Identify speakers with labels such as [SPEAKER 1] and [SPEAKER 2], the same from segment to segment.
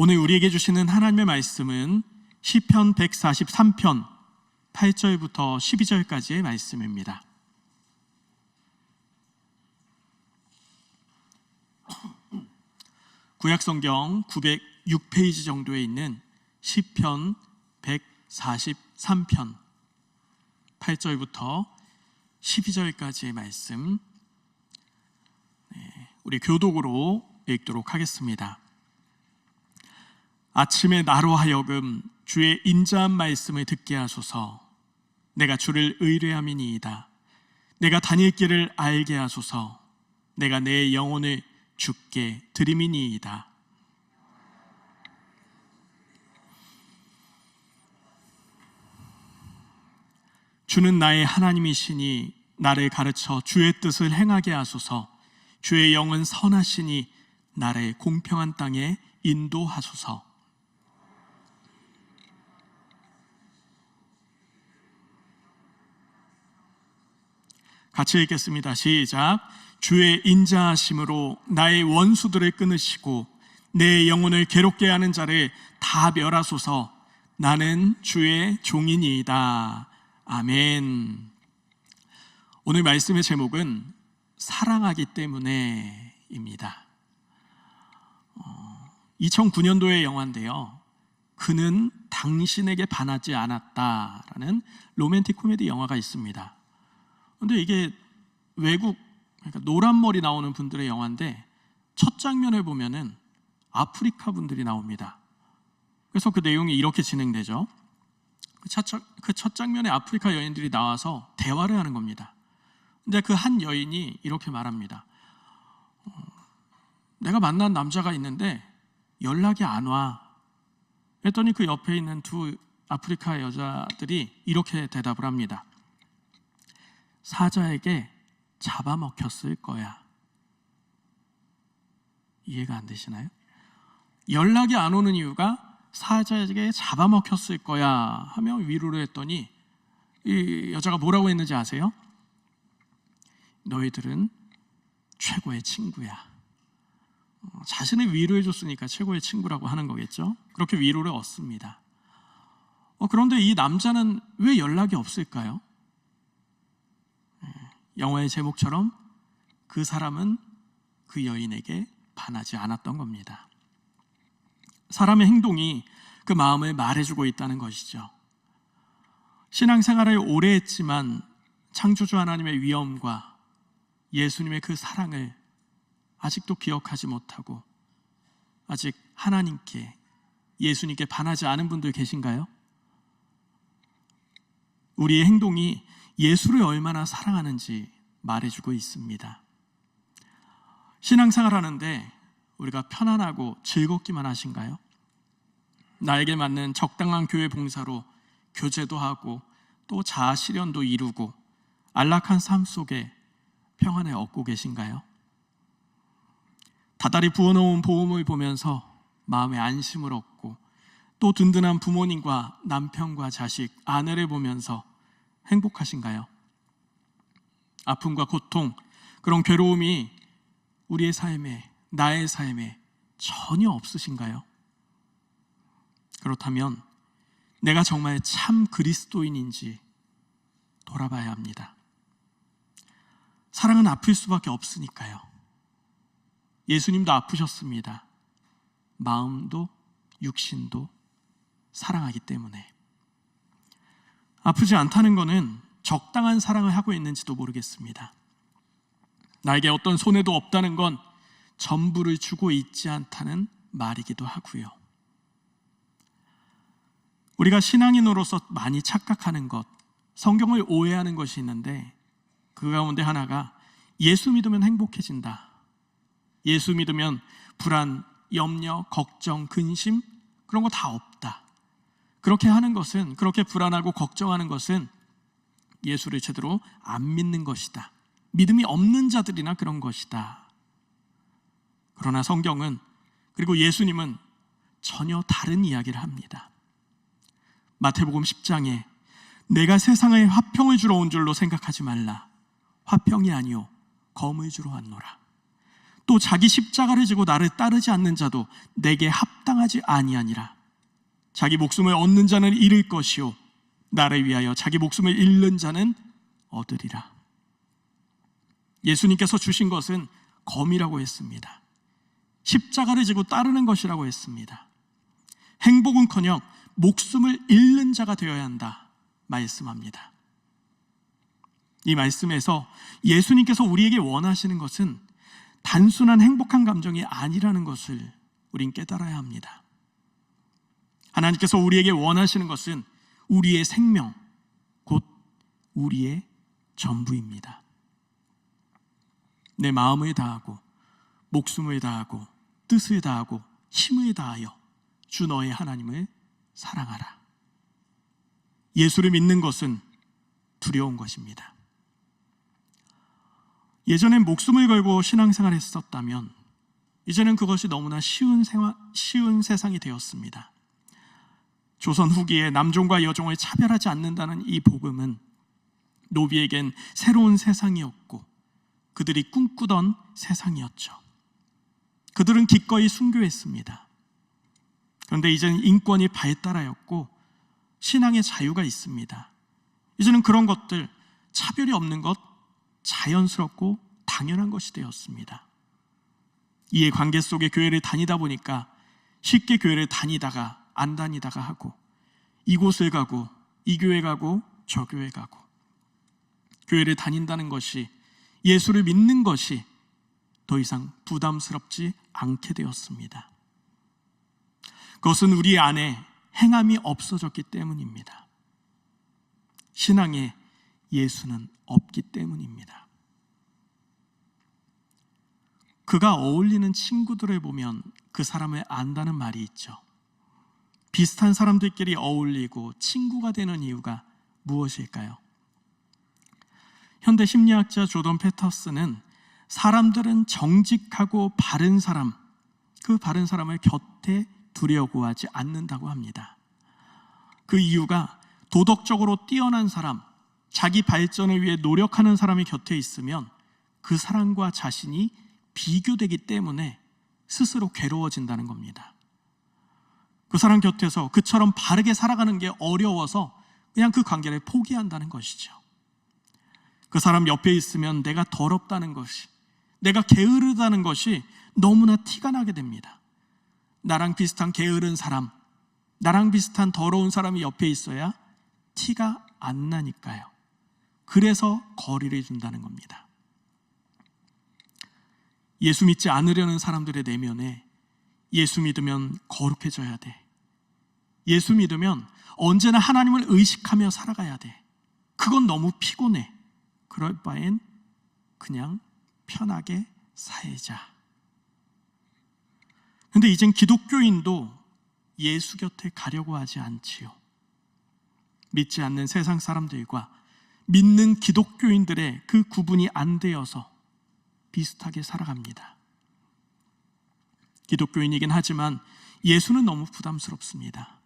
[SPEAKER 1] 오늘 우리에게 주시는 하나님의 말씀은 시편 143편 8절부터 12절까지의 말씀입니다. 구약성경 906페이지 정도에 있는 시편 143편 8절부터 12절까지의 말씀, 우리 교독으로 읽도록 하겠습니다. 아침에 나로 하여금 주의 인자한 말씀을 듣게 하소서. 내가 주를 의뢰함이니이다. 내가 다닐 길을 알게 하소서. 내가 내 영혼을 주께 드림이니이다. 주는 나의 하나님이시니 나를 가르쳐 주의 뜻을 행하게 하소서. 주의 영은 선하시니 나를 공평한 땅에 인도하소서. 같이 읽겠습니다. 시작. 주의 인자하심으로 나의 원수들을 끊으시고 내 영혼을 괴롭게 하는 자를 다 멸하소서. 나는 주의 종이니이다. 아멘. 오늘 말씀의 제목은 사랑하기 때문에입니다. 2009년도의 영화인데요, 그는 당신에게 반하지 않았다라는 로맨틱 코미디 영화가 있습니다. 근데 이게 외국, 그러니까 노란 머리 나오는 분들의 영화인데 첫 장면을 보면은 아프리카 분들이 나옵니다. 그래서 그 내용이 이렇게 진행되죠. 그 첫 장면에 아프리카 여인들이 나와서 대화를 하는 겁니다. 근데 그 한 여인이 이렇게 말합니다. 내가 만난 남자가 있는데 연락이 안 와. 그랬더니 그 옆에 있는 두 아프리카 여자들이 이렇게 대답을 합니다. 사자에게 잡아먹혔을 거야. 이해가 안 되시나요? 연락이 안 오는 이유가 사자에게 잡아먹혔을 거야 하며 위로를 했더니 이 여자가 뭐라고 했는지 아세요? 너희들은 최고의 친구야. 자신을 위로해 줬으니까 최고의 친구라고 하는 거겠죠. 그렇게 위로를 얻습니다. 그런데 이 남자는 왜 연락이 없을까요? 영화의 제목처럼 그 사람은 그 여인에게 반하지 않았던 겁니다. 사람의 행동이 그 마음을 말해주고 있다는 것이죠. 신앙생활을 오래 했지만 창조주 하나님의 위엄과 예수님의 그 사랑을 아직도 기억하지 못하고 아직 하나님께, 예수님께 반하지 않은 분들 계신가요? 우리의 행동이 예수를 얼마나 사랑하는지 말해주고 있습니다. 신앙생활 하는데 우리가 편안하고 즐겁기만 하신가요? 나에게 맞는 적당한 교회 봉사로 교제도 하고 또 자아 실현도 이루고 안락한 삶 속에 평안을 얻고 계신가요? 다달이 부어놓은 보험을 보면서 마음의 안심을 얻고 또 든든한 부모님과 남편과 자식, 아내를 보면서 행복하신가요? 아픔과 고통, 그런 괴로움이 우리의 삶에, 나의 삶에 전혀 없으신가요? 그렇다면 내가 정말 참 그리스도인인지 돌아봐야 합니다. 사랑은 아플 수밖에 없으니까요. 예수님도 아프셨습니다. 마음도 육신도 사랑하기 때문에. 아프지 않다는 것은 적당한 사랑을 하고 있는지도 모르겠습니다. 나에게 어떤 손해도 없다는 건 전부를 주고 있지 않다는 말이기도 하고요. 우리가 신앙인으로서 많이 착각하는 것, 성경을 오해하는 것이 있는데 그 가운데 하나가 예수 믿으면 행복해진다. 예수 믿으면 불안, 염려, 걱정, 근심 그런 거 다 없다. 그렇게 하는 것은, 그렇게 불안하고 걱정하는 것은 예수를 제대로 안 믿는 것이다. 믿음이 없는 자들이나 그런 것이다. 그러나 성경은, 그리고 예수님은 전혀 다른 이야기를 합니다. 마태복음 10장에 내가 세상에 화평을 주러 온 줄로 생각하지 말라. 화평이 아니요 검을 주러 왔노라. 또 자기 십자가를 지고 나를 따르지 않는 자도 내게 합당하지 아니하니라. 자기 목숨을 얻는 자는 잃을 것이요 나를 위하여 자기 목숨을 잃는 자는 얻으리라. 예수님께서 주신 것은 검이라고 했습니다. 십자가를 지고 따르는 것이라고 했습니다. 행복은커녕 목숨을 잃는 자가 되어야 한다 말씀합니다. 이 말씀에서 예수님께서 우리에게 원하시는 것은 단순한 행복한 감정이 아니라는 것을 우린 깨달아야 합니다. 하나님께서 우리에게 원하시는 것은 우리의 생명, 곧 우리의 전부입니다. 내 마음을 다하고 목숨을 다하고 뜻을 다하고 힘을 다하여 주 너의 하나님을 사랑하라. 예수를 믿는 것은 두려운 것입니다. 예전엔 목숨을 걸고 신앙생활을 했었다면 이제는 그것이 너무나 쉬운 세상이 되었습니다. 조선 후기에 남종과 여종을 차별하지 않는다는 이 복음은 노비에겐 새로운 세상이었고 그들이 꿈꾸던 세상이었죠. 그들은 기꺼이 순교했습니다. 그런데 이제는 인권이 발달하였고 신앙의 자유가 있습니다. 이제는 그런 것들, 차별이 없는 것, 자연스럽고 당연한 것이 되었습니다. 이해 관계 속에 교회를 다니다 보니까 쉽게 교회를 다니다가 안 다니다가 하고 이곳을 가고 이 교회 가고 저 교회 가고 교회를 다닌다는 것이, 예수를 믿는 것이 더 이상 부담스럽지 않게 되었습니다. 그것은 우리 안에 행함이 없어졌기 때문입니다. 신앙에 예수는 없기 때문입니다. 그가 어울리는 친구들을 보면 그 사람을 안다는 말이 있죠. 비슷한 사람들끼리 어울리고 친구가 되는 이유가 무엇일까요? 현대 심리학자 조던 패터슨은 사람들은 정직하고 바른 사람, 그 바른 사람을 곁에 두려고 하지 않는다고 합니다. 그 이유가 도덕적으로 뛰어난 사람, 자기 발전을 위해 노력하는 사람이 곁에 있으면 그 사람과 자신이 비교되기 때문에 스스로 괴로워진다는 겁니다. 그 사람 곁에서 그처럼 바르게 살아가는 게 어려워서 그냥 그 관계를 포기한다는 것이죠. 그 사람 옆에 있으면 내가 더럽다는 것이, 내가 게으르다는 것이 너무나 티가 나게 됩니다. 나랑 비슷한 게으른 사람, 나랑 비슷한 더러운 사람이 옆에 있어야 티가 안 나니까요. 그래서 거리를 둔다는 겁니다. 예수 믿지 않으려는 사람들의 내면에 예수 믿으면 거룩해져야 돼. 예수 믿으면 언제나 하나님을 의식하며 살아가야 돼. 그건 너무 피곤해. 그럴 바엔 그냥 편하게 살자. 근데 이젠 기독교인도 예수 곁에 가려고 하지 않지요. 믿지 않는 세상 사람들과 믿는 기독교인들의 그 구분이 안 되어서 비슷하게 살아갑니다. 기독교인이긴 하지만 예수는 너무 부담스럽습니다.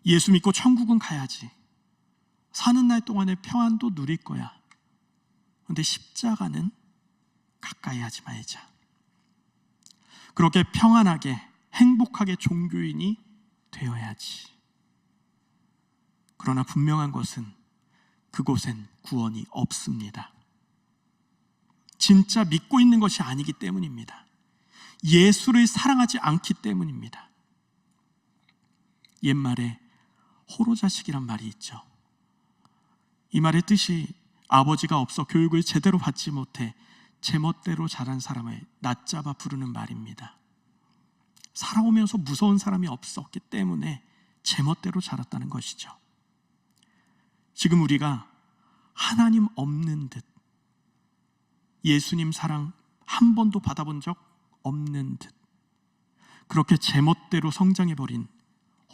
[SPEAKER 1] 예수 믿고 천국은 가야지. 사는 날 동안의 평안도 누릴 거야. 그런데 십자가는 가까이 하지 말자. 그렇게 평안하게 행복하게 종교인이 되어야지. 그러나 분명한 것은 그곳엔 구원이 없습니다. 진짜 믿고 있는 것이 아니기 때문입니다. 예수를 사랑하지 않기 때문입니다. 옛말에 호로자식이란 말이 있죠. 이 말의 뜻이 아버지가 없어 교육을 제대로 받지 못해 제멋대로 자란 사람을 낮잡아 부르는 말입니다. 살아오면서 무서운 사람이 없었기 때문에 제멋대로 자랐다는 것이죠. 지금 우리가 하나님 없는 듯, 예수님 사랑 한 번도 받아본 적 없는 듯, 그렇게 제멋대로 성장해버린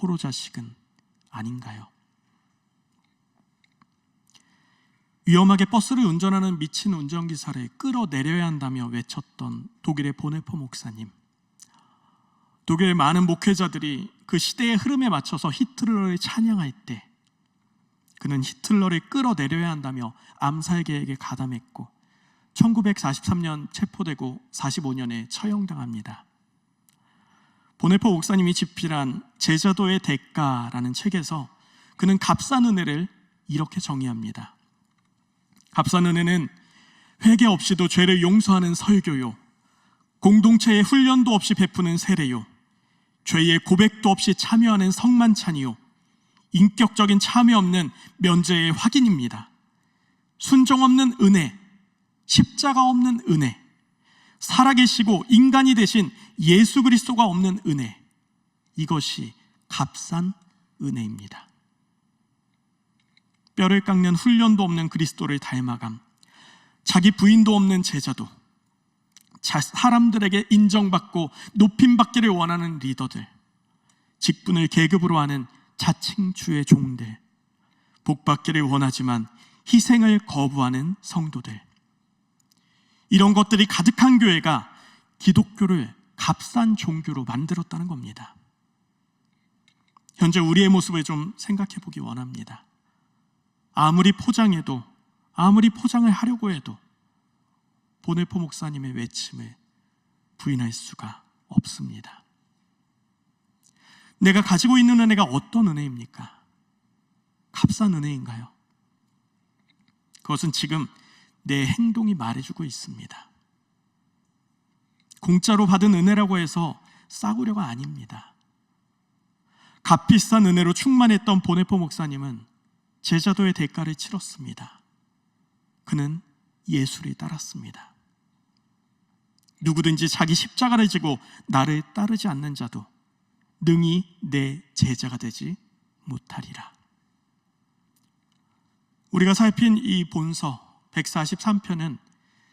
[SPEAKER 1] 호로자식은 아닌가요? 위험하게 버스를 운전하는 미친 운전기사를 끌어내려야 한다며 외쳤던 독일의 보네퍼 목사님. 독일의 많은 목회자들이 그 시대의 흐름에 맞춰서 히틀러를 찬양할 때 그는 히틀러를 끌어내려야 한다며 암살 계획에 가담했고 1943년 체포되고 45년에 처형당합니다. 보네포 목사님이 집필한 제자도의 대가라는 책에서 그는 값싼 은혜를 이렇게 정의합니다. 값싼 은혜는 회개 없이도 죄를 용서하는 설교요, 공동체의 훈련도 없이 베푸는 세례요, 죄의 고백도 없이 참여하는 성만찬이요, 인격적인 참여 없는 면죄의 확인입니다. 순종 없는 은혜, 십자가 없는 은혜, 살아계시고 인간이 되신 예수 그리스도가 없는 은혜, 이것이 값싼 은혜입니다. 뼈를 깎는 훈련도 없는 그리스도를 닮아감, 자기 부인도 없는 제자도, 사람들에게 인정받고 높임받기를 원하는 리더들, 직분을 계급으로 하는 자칭주의 종들, 복받기를 원하지만 희생을 거부하는 성도들, 이런 것들이 가득한 교회가 기독교를 값싼 종교로 만들었다는 겁니다. 현재 우리의 모습을 좀 생각해 보기 원합니다. 아무리 포장해도, 아무리 포장을 하려고 해도 보네포 목사님의 외침을 부인할 수가 없습니다. 내가 가지고 있는 은혜가 어떤 은혜입니까? 값싼 은혜인가요? 그것은 지금 내 행동이 말해주고 있습니다. 공짜로 받은 은혜라고 해서 싸구려가 아닙니다. 값비싼 은혜로 충만했던 보네포 목사님은 제자도의 대가를 치렀습니다. 그는 예수를 따랐습니다. 누구든지 자기 십자가를 지고 나를 따르지 않는 자도 능히 내 제자가 되지 못하리라. 우리가 살핀 이 본서 143편은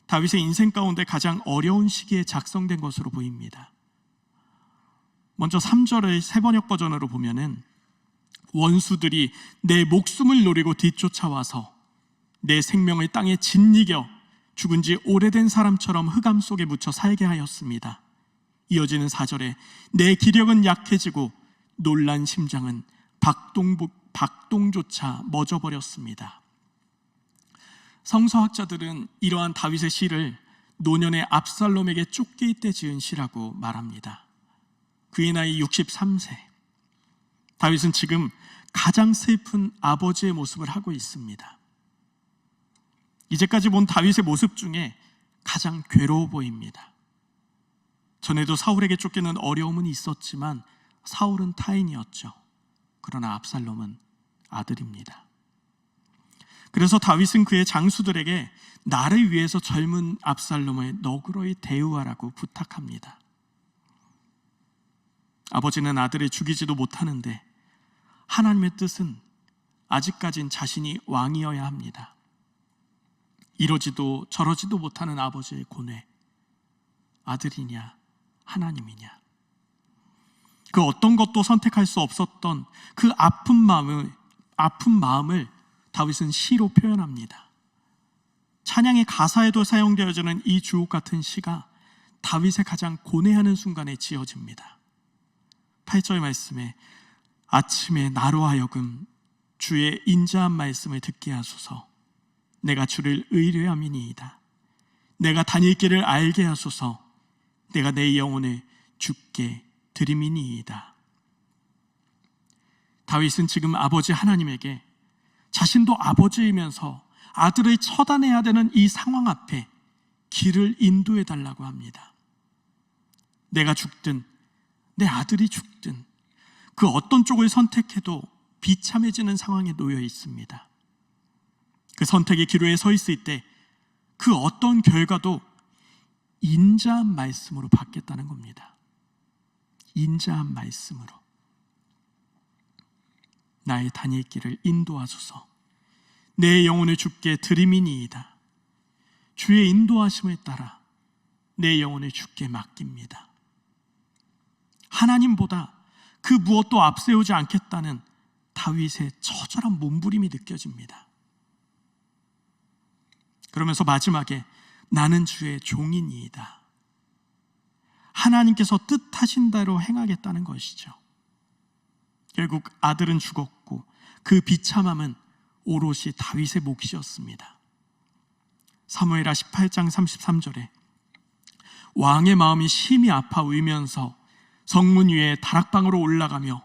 [SPEAKER 1] 다윗의 인생 가운데 가장 어려운 시기에 작성된 것으로 보입니다. 먼저 3절의 새번역 버전으로 보면은 원수들이 내 목숨을 노리고 뒤쫓아와서 내 생명을 땅에 짓이겨 죽은 지 오래된 사람처럼 흑암 속에 묻혀 살게 하였습니다. 이어지는 4절에 내 기력은 약해지고 놀란 심장은 박동조차 멎어버렸습니다. 성서학자들은 이러한 다윗의 시를 노년의 압살롬에게 쫓길 때 지은 시라고 말합니다. 그의 나이 63세. 다윗은 지금 가장 슬픈 아버지의 모습을 하고 있습니다. 이제까지 본 다윗의 모습 중에 가장 괴로워 보입니다. 전에도 사울에게 쫓기는 어려움은 있었지만 사울은 타인이었죠. 그러나 압살롬은 아들입니다. 그래서 다윗은 그의 장수들에게 나를 위해서 젊은 압살롬을 너그러이 대우하라고 부탁합니다. 아버지는 아들을 죽이지도 못하는데 하나님의 뜻은 아직까진 자신이 왕이어야 합니다. 이러지도 저러지도 못하는 아버지의 고뇌, 아들이냐 하나님이냐, 그 어떤 것도 선택할 수 없었던 그 아픈 마음을 다윗은 시로 표현합니다. 찬양의 가사에도 사용되어지는 이 주옥 같은 시가 다윗의 가장 고뇌하는 순간에 지어집니다. 8절 말씀에 아침에 나로 하여금 주의 인자한 말씀을 듣게 하소서. 내가 주를 의뢰함이니이다. 내가 다닐 길을 알게 하소서. 내가 내 영혼을 주께 드림이니이다. 다윗은 지금 아버지 하나님에게 자신도 아버지이면서 아들을 처단해야 되는 이 상황 앞에 길을 인도해 달라고 합니다. 내가 죽든 내 아들이 죽든 그 어떤 쪽을 선택해도 비참해지는 상황에 놓여 있습니다. 그 선택의 기로에 서 있을 때 그 어떤 결과도 인자한 말씀으로 받겠다는 겁니다. 인자한 말씀으로. 나의 다닐 길을 인도하소서. 내 영혼을 주께 드림이니이다. 주의 인도하심을 따라 내 영혼을 주께 맡깁니다. 하나님보다 그 무엇도 앞세우지 않겠다는 다윗의 처절한 몸부림이 느껴집니다. 그러면서 마지막에 나는 주의 종이니이다. 하나님께서 뜻하신 대로 행하겠다는 것이죠. 결국 아들은 죽었고 그 비참함은 오롯이 다윗의 몫이었습니다. 사무엘하 18장 33절에 왕의 마음이 심히 아파 울면서 성문 위에 다락방으로 올라가며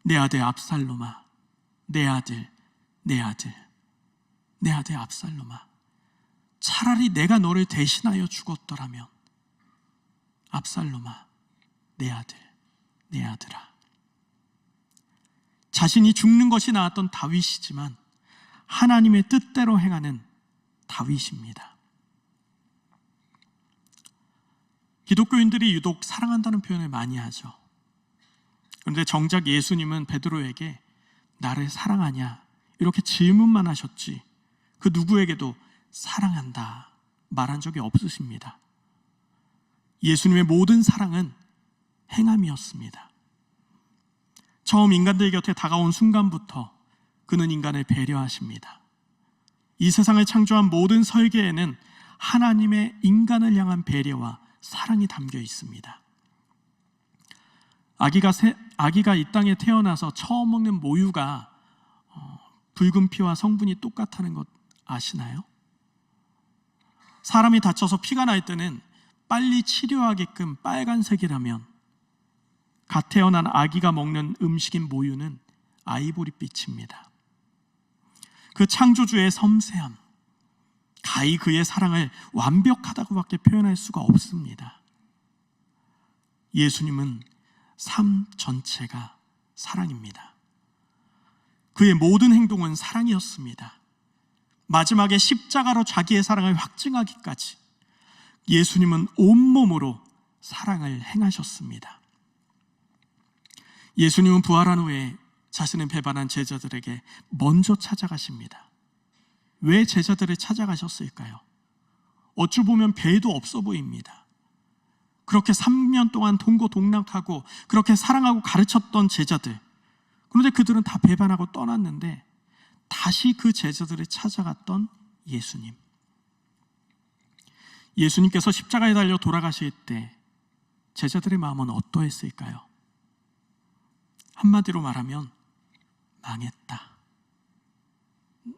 [SPEAKER 1] 내 아들 압살롬아, 내 아들, 내 아들, 내 아들 압살롬아, 차라리 내가 너를 대신하여 죽었더라면, 압살롬아, 내 아들, 내 아들아. 자신이 죽는 것이 나았던 다윗이지만 하나님의 뜻대로 행하는 다윗입니다. 기독교인들이 유독 사랑한다는 표현을 많이 하죠. 그런데 정작 예수님은 베드로에게 나를 사랑하냐 이렇게 질문만 하셨지 그 누구에게도 사랑한다 말한 적이 없으십니다. 예수님의 모든 사랑은 행함이었습니다. 처음 인간들 곁에 다가온 순간부터 그는 인간을 배려하십니다. 이 세상을 창조한 모든 설계에는 하나님의 인간을 향한 배려와 사랑이 담겨 있습니다. 아기가 이 땅에 태어나서 처음 먹는 모유가 붉은 피와 성분이 똑같다는 것 아시나요? 사람이 다쳐서 피가 날 때는 빨리 치료하게끔 빨간색이라면 갓 태어난 아기가 먹는 음식인 모유는 아이보리빛입니다. 그 창조주의 섬세함, 가히 그의 사랑을 완벽하다고밖에 표현할 수가 없습니다. 예수님은 삶 전체가 사랑입니다. 그의 모든 행동은 사랑이었습니다. 마지막에 십자가로 자기의 사랑을 확증하기까지 예수님은 온몸으로 사랑을 행하셨습니다. 예수님은 부활한 후에 자신을 배반한 제자들에게 먼저 찾아가십니다. 왜 제자들을 찾아가셨을까요? 어찌 보면 배도 없어 보입니다. 그렇게 3년 동안 동고동락하고 그렇게 사랑하고 가르쳤던 제자들, 그런데 그들은 다 배반하고 떠났는데 다시 그 제자들을 찾아갔던 예수님. 예수님께서 십자가에 달려 돌아가실 때 제자들의 마음은 어떠했을까요? 한마디로 말하면 망했다.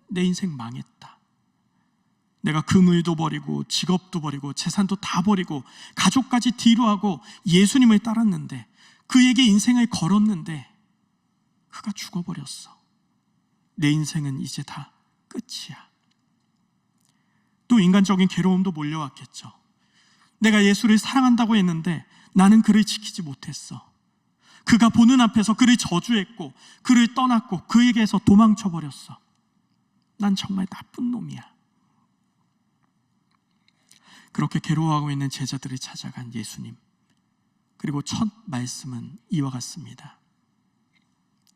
[SPEAKER 1] 내 인생 망했다. 내가 그물도 버리고 직업도 버리고 재산도 다 버리고 가족까지 뒤로 하고 예수님을 따랐는데, 그에게 인생을 걸었는데 그가 죽어버렸어. 내 인생은 이제 다 끝이야. 또 인간적인 괴로움도 몰려왔겠죠. 내가 예수를 사랑한다고 했는데 나는 그를 지키지 못했어. 그가 보는 앞에서 그를 저주했고 그를 떠났고 그에게서 도망쳐버렸어. 난 정말 나쁜 놈이야. 그렇게 괴로워하고 있는 제자들을 찾아간 예수님. 그리고 첫 말씀은 이와 같습니다.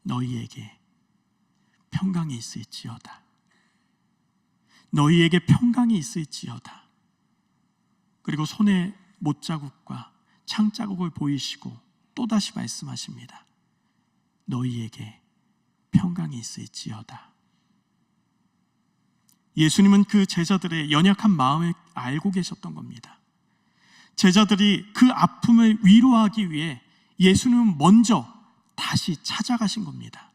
[SPEAKER 1] 너희에게 평강이 있을지어다. 너희에게 평강이 있을지어다. 그리고 손에 못자국과 창자국을 보이시고 또다시 말씀하십니다. 너희에게 평강이 있을지어다. 예수님은 그 제자들의 연약한 마음을 알고 계셨던 겁니다. 제자들이 그 아픔을 위로하기 위해 예수님은 먼저 다시 찾아가신 겁니다.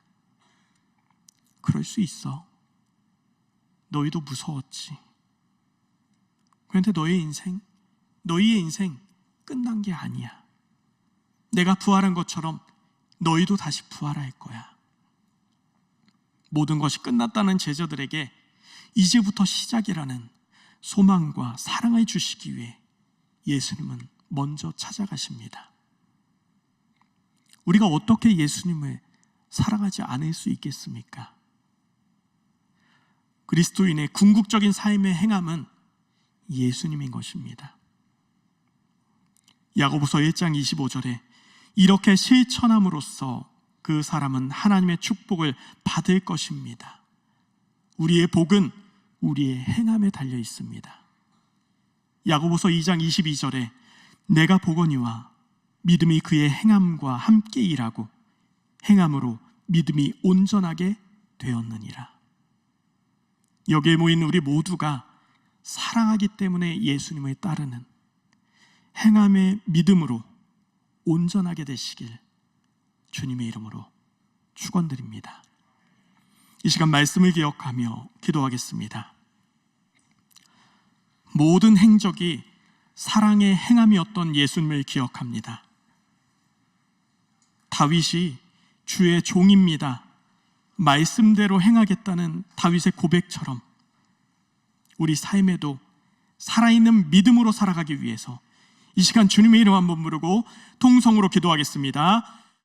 [SPEAKER 1] 그럴 수 있어. 너희도 무서웠지. 그런데 너희의 인생 끝난 게 아니야. 내가 부활한 것처럼 너희도 다시 부활할 거야. 모든 것이 끝났다는 제자들에게 이제부터 시작이라는 소망과 사랑을 주시기 위해 예수님은 먼저 찾아가십니다. 우리가 어떻게 예수님을 사랑하지 않을 수 있겠습니까? 그리스도인의 궁극적인 삶의 행함은 예수님인 것입니다. 야고보서 1장 25절에 이렇게 실천함으로써 그 사람은 하나님의 축복을 받을 것입니다. 우리의 복은 우리의 행함에 달려 있습니다. 야고보서 2장 22절에 내가 보거니와 믿음이 그의 행함과 함께 일하고 행함으로 믿음이 온전하게 되었느니라. 여기에 모인 우리 모두가 사랑하기 때문에 예수님을 따르는 행함의 믿음으로 온전하게 되시길 주님의 이름으로 축원드립니다. 이 시간 말씀을 기억하며 기도하겠습니다. 모든 행적이 사랑의 행함이었던 예수님을 기억합니다. 다윗이 주의 종입니다, 말씀대로 행하겠다는 다윗의 고백처럼 우리 삶에도 살아있는 믿음으로 살아가기 위해서 이 시간 주님의 이름 한번 부르고 통성으로 기도하겠습니다.